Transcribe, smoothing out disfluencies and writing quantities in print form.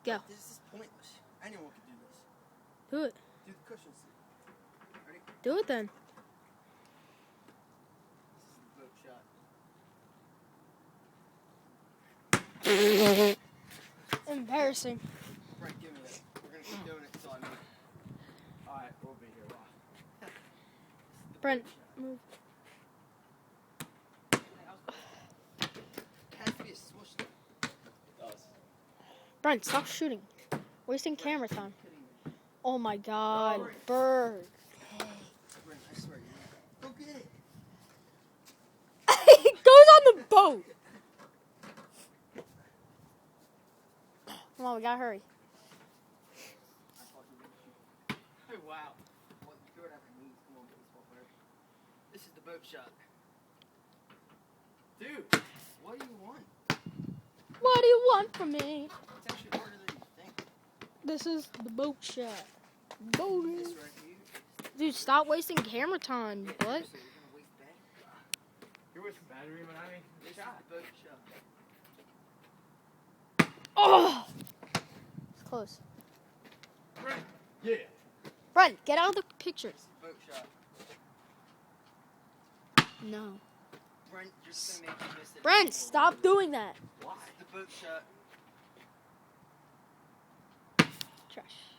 Go. This is pointless. Anyone can do this. Do it. Do the cushion seat. Ready? Do it then. This is the boat shot. Embarrassing. Right, give me that. We're gonna keep doing it until I move. Alright, we'll be here. Wow. Brent, move. It has to be a swoosh. It does. Brent, stop shooting. Wasting camera time. Oh my God, bird. Brent, I swear, go get it. It goes on the boat. Come on, we gotta hurry. Wow. Well, do whatever it means. Come on, baseball player. This is the boat shot. Dude, what do you want? What do you want from me? It's actually harder than you think. This is the boat shot. Boating. This right here. Dude, stop wasting camera time, Yeah, what? so you're gonna waste battery. You're wasting battery when I make This the shot. is the boat shot. Oh! It's close. Brent. Yeah. Brent, get out of the picture. This is the boat shot. No. Brent, you're just gonna make me miss it. Brent, stop doing that. Why? This is the boat shot. Trash.